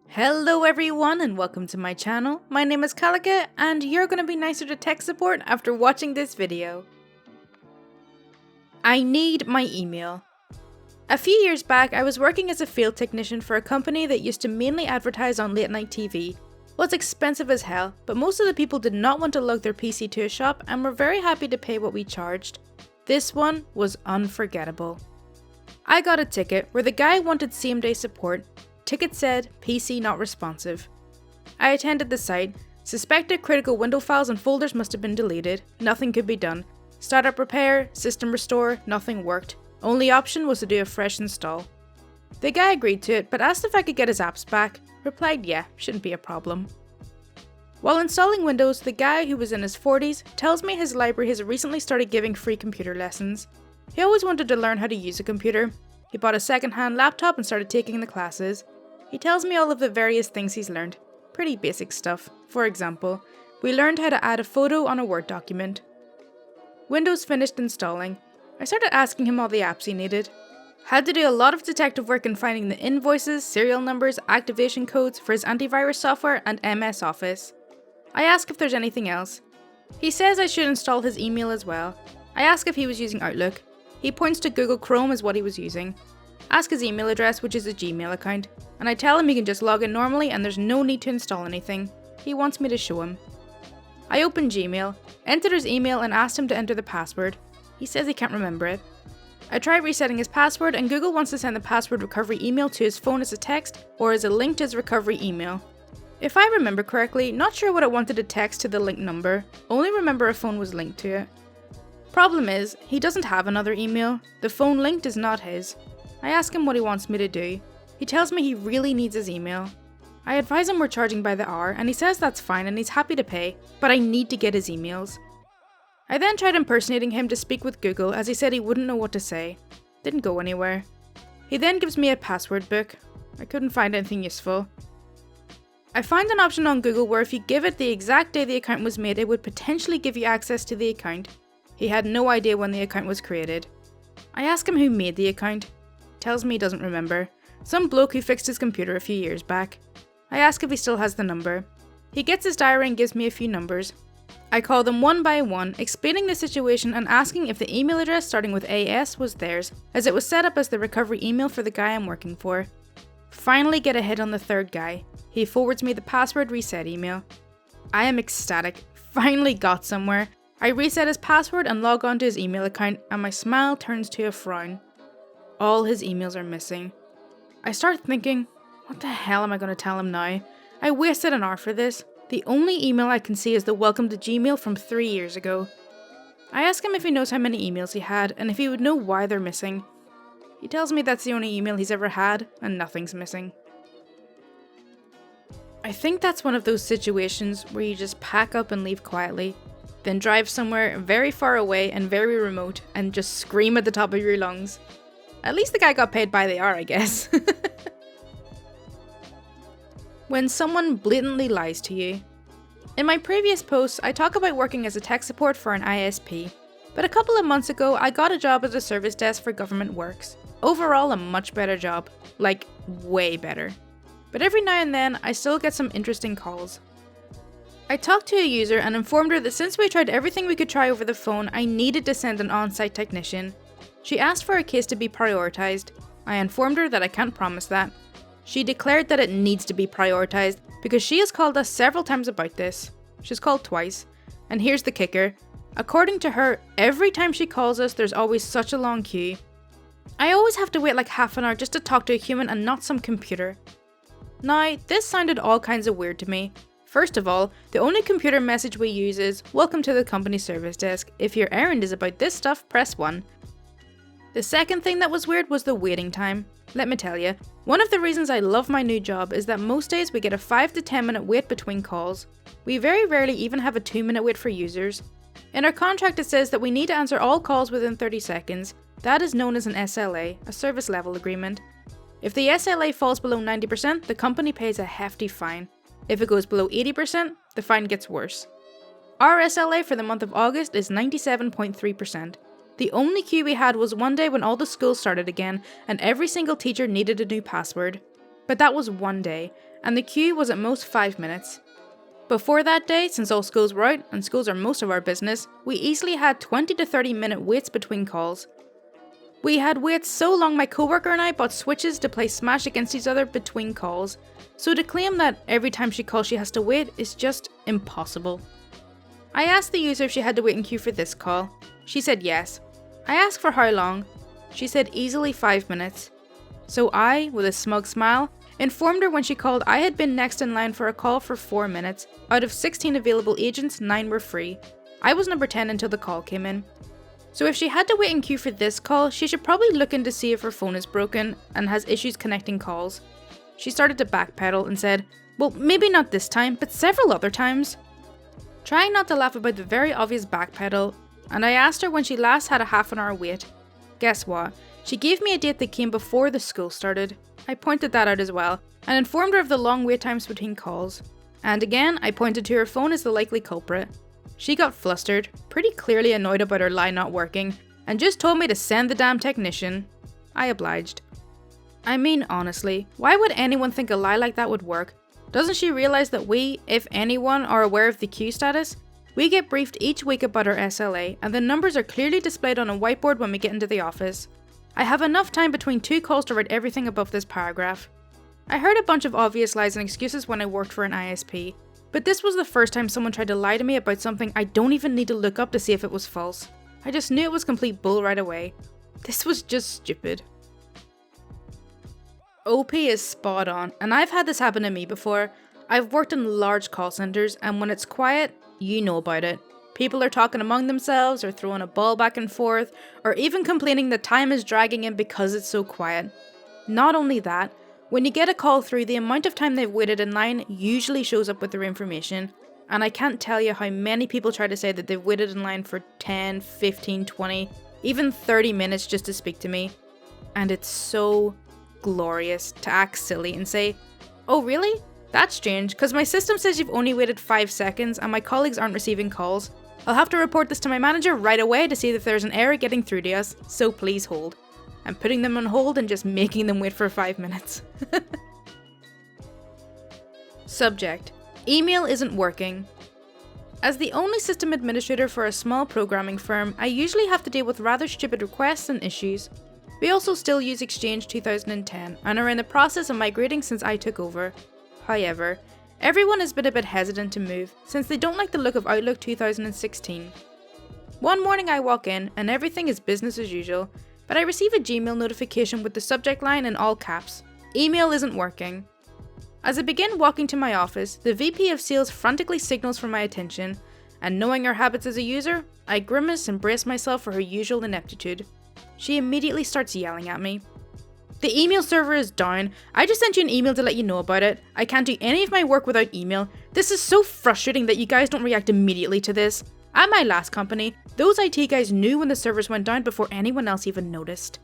Hello everyone and welcome to my channel. My name is Kalika and you're going to be nicer to tech support after watching this video. I need my email. A few years back I was working as a field technician for a company that used to mainly advertise on late night TV. It was expensive as hell, but most of the people did not want to lug their PC to a shop and were very happy to pay what we charged. This one was unforgettable. I got a ticket where the guy wanted same day support. Ticket said, PC not responsive. I attended the site, suspected critical window files and folders must have been deleted, nothing could be done. Startup repair, system restore, nothing worked. Only option was to do a fresh install. The guy agreed to it, but asked if I could get his apps back. Replied yeah, shouldn't be a problem. While installing Windows, the guy, who was in his 40s, tells me his library has recently started giving free computer lessons. He always wanted to learn how to use a computer. He bought a second-hand laptop and started taking the classes. He tells me all of the various things he's learned. Pretty basic stuff. For example, we learned how to add a photo on a Word document. Windows finished installing. I started asking him all the apps he needed. Had to do a lot of detective work in finding the invoices, serial numbers, activation codes for his antivirus software and MS Office. I ask if there's anything else. He says I should install his email as well. I ask if he was using Outlook. He points to Google Chrome as what he was using. Ask his email address, which is a Gmail account, and I tell him he can just log in normally and there's no need to install anything. He wants me to show him. I open Gmail, entered his email and asked him to enter the password. He says he can't remember it. I try resetting his password and Google wants to send the password recovery email to his phone as a text or as a link to his recovery email. If I remember correctly, not sure what it wanted to text to the link number, only remember a phone was linked to it. Problem is, he doesn't have another email. The phone linked is not his. I ask him what he wants me to do. He tells me he really needs his email. I advise him we're charging by the hour and he says that's fine and he's happy to pay, but I need to get his emails. I then tried impersonating him to speak with Google as he said he wouldn't know what to say. Didn't go anywhere. He then gives me a password book. I couldn't find anything useful. I found an option on Google where if you give it the exact day the account was made, it would potentially give you access to the account. He had no idea when the account was created. I ask him who made the account. Tells me he doesn't remember. Some bloke who fixed his computer a few years back. I ask if he still has the number. He gets his diary and gives me a few numbers. I call them one by one, explaining the situation and asking if the email address starting with AS was theirs, as it was set up as the recovery email for the guy I'm working for. Finally get a hit on the third guy. He forwards me the password reset email. I am ecstatic. Finally got somewhere. I reset his password and log on to his email account and my smile turns to a frown. All his emails are missing. I start thinking, what the hell am I going to tell him now? I wasted an hour for this. The only email I can see is the welcome to Gmail from 3 years ago. I ask him if he knows how many emails he had and if he would know why they're missing. He tells me that's the only email he's ever had and nothing's missing. I think that's one of those situations where you just pack up and leave quietly, then drive somewhere very far away and very remote and just scream at the top of your lungs. At least the guy got paid by the hour, I guess. When someone blatantly lies to you. In my previous posts, I talk about working as a tech support for an ISP, but a couple of months ago I got a job as a service desk for Government Works. Overall a much better job, like way better. But every now and then I still get some interesting calls. I talked to a user and informed her that since we tried everything we could try over the phone, I needed to send an on-site technician. She asked for a case to be prioritised. I informed her that I can't promise that. She declared that it needs to be prioritised because she has called us several times about this. She's called twice. And here's the kicker. According to her, every time she calls us there's always such a long queue. I always have to wait like half an hour just to talk to a human and not some computer. Now, this sounded all kinds of weird to me. First of all, the only computer message we use is, "Welcome to the company service desk. If your errand is about this stuff, press 1. The second thing that was weird was the waiting time. Let me tell you, one of the reasons I love my new job is that most days we get a 5 to 10 minute wait between calls. We very rarely even have a 2-minute wait for users. In our contract it says that we need to answer all calls within 30 seconds. That is known as an SLA, a service level agreement. If the SLA falls below 90%, the company pays a hefty fine. If it goes below 80%, the fine gets worse. Our SLA for the month of August is 97.3%. The only queue we had was one day when all the schools started again and every single teacher needed a new password. But that was one day, and the queue was at most 5 minutes. Before that day, since all schools were out, and schools are most of our business, we easily had 20 to 30 minute waits between calls. We had waits so long my coworker and I bought switches to play Smash against each other between calls, so to claim that every time she calls she has to wait is just impossible. I asked the user if she had to wait in queue for this call. She said yes. I asked for how long. She said easily 5 minutes. So I, with a smug smile, informed her when she called I had been next in line for a call for 4 minutes. Out of 16 available agents, 9 were free. I was number 10 until the call came in. So if she had to wait in queue for this call, she should probably look in to see if her phone is broken and has issues connecting calls. She started to backpedal and said, well, maybe not this time, but several other times. Trying not to laugh about the very obvious backpedal, and I asked her when she last had a half an hour wait. Guess what? She gave me a date that came before the school started. I pointed that out as well, and informed her of the long wait times between calls. And again, I pointed to her phone as the likely culprit. She got flustered, pretty clearly annoyed about her lie not working, and just told me to send the damn technician. I obliged. I mean, honestly, why would anyone think a lie like that would work? Doesn't she realise that we, if anyone, are aware of the queue status? We get briefed each week about our SLA, and the numbers are clearly displayed on a whiteboard when we get into the office. I have enough time between 2 calls to write everything above this paragraph. I heard a bunch of obvious lies and excuses when I worked for an ISP, but this was the first time someone tried to lie to me about something I don't even need to look up to see if it was false. I just knew it was complete bull right away. This was just stupid. OP is spot on, and I've had this happen to me before. I've worked in large call centres, and when it's quiet, you know about it. People are talking among themselves, or throwing a ball back and forth, or even complaining that time is dragging in because it's so quiet. Not only that, when you get a call through, the amount of time they've waited in line usually shows up with their information, and I can't tell you how many people try to say that they've waited in line for 10, 15, 20, even 30 minutes just to speak to me. And it's so glorious to act silly and say, oh really? That's strange, because my system says you've only waited 5 seconds and my colleagues aren't receiving calls. I'll have to report this to my manager right away to see if there's an error getting through to us, so please hold. I'm putting them on hold and just making them wait for 5 minutes. Subject: email isn't working. As the only system administrator for a small programming firm, I usually have to deal with rather stupid requests and issues. We also still use Exchange 2010 and are in the process of migrating since I took over. However, everyone has been a bit hesitant to move since they don't like the look of Outlook 2016. One morning I walk in and everything is business as usual, but I receive a Gmail notification with the subject line in all caps: email isn't working. As I begin walking to my office, the VP of Sales frantically signals for my attention, and knowing her habits as a user, I grimace and brace myself for her usual ineptitude. She immediately starts yelling at me. The email server is down. I just sent you an email to let you know about it. I can't do any of my work without email. This is so frustrating that you guys don't react immediately to this. At my last company, those IT guys knew when the servers went down before anyone else even noticed.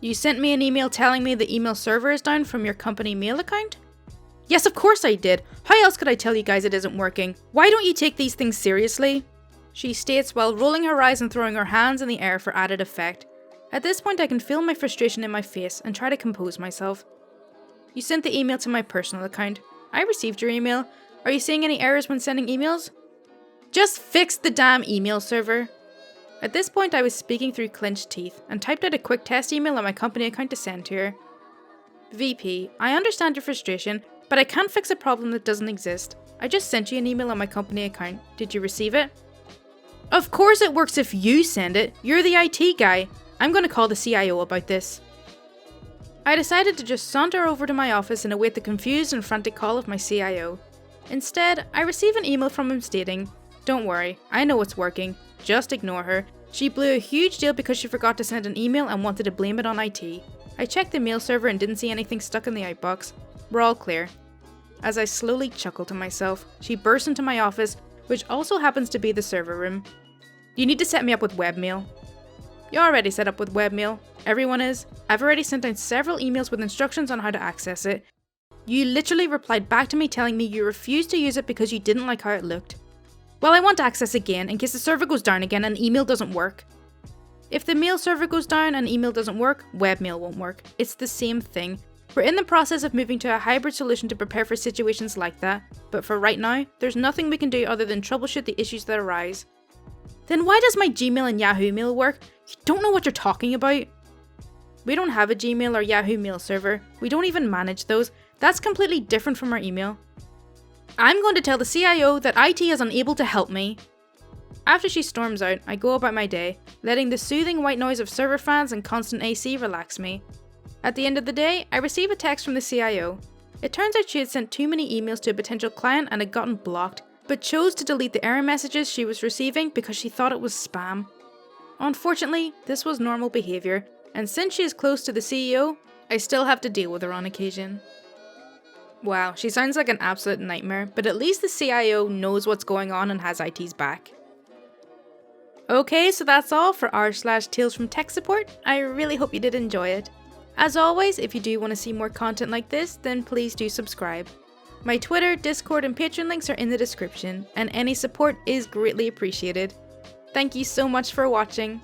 You sent me an email telling me the email server is down from your company mail account? Yes, of course I did. How else could I tell you guys it isn't working? Why don't you take these things seriously? She states while rolling her eyes and throwing her hands in the air for added effect. At this point I can feel my frustration in my face and try to compose myself. You sent the email to my personal account. I received your email. Are you seeing any errors when sending emails? Just fix the damn email server. At this point I was speaking through clenched teeth and typed out a quick test email on my company account to send to her. VP, I understand your frustration, but I can't fix a problem that doesn't exist. I just sent you an email on my company account. Did you receive it? Of course it works if you send it. You're the IT guy. I'm going to call the CIO about this. I decided to just saunter over to my office and await the confused and frantic call of my CIO. Instead, I receive an email from him stating, "Don't worry, I know it's working. Just ignore her. She blew a huge deal because she forgot to send an email and wanted to blame it on IT. I checked the mail server and didn't see anything stuck in the outbox. We're all clear." As I slowly chuckle to myself, she bursts into my office, which also happens to be the server room. "You need to set me up with webmail." "You're already set up with webmail. Everyone is. I've already sent out several emails with instructions on how to access it. You literally replied back to me telling me you refused to use it because you didn't like how it looked. Well, I want access again in case the server goes down again and email doesn't work." If the mail server goes down and email doesn't work, webmail won't work. It's the same thing. We're in the process of moving to a hybrid solution to prepare for situations like that, but for right now, there's nothing we can do other than troubleshoot the issues that arise. Then why does my Gmail and Yahoo Mail work? You don't know what you're talking about. We don't have a Gmail or Yahoo Mail server. We don't even manage those. That's completely different from our email. I'm going to tell the CIO that IT is unable to help me. After she storms out, I go about my day, letting the soothing white noise of server fans and constant AC relax me. At the end of the day, I receive a text from the CIO. It turns out she had sent too many emails to a potential client and had gotten blocked, but chose to delete the error messages she was receiving because she thought it was spam. Unfortunately, this was normal behaviour, and since she is close to the CEO, I still have to deal with her on occasion. Wow, she sounds like an absolute nightmare, but at least the CIO knows what's going on and has IT's back. Okay, so that's all for r/TalesFromTechSupport. I really hope you did enjoy it. As always, if you do want to see more content like this, then please do subscribe. My Twitter, Discord, and Patreon links are in the description, and any support is greatly appreciated. Thank you so much for watching.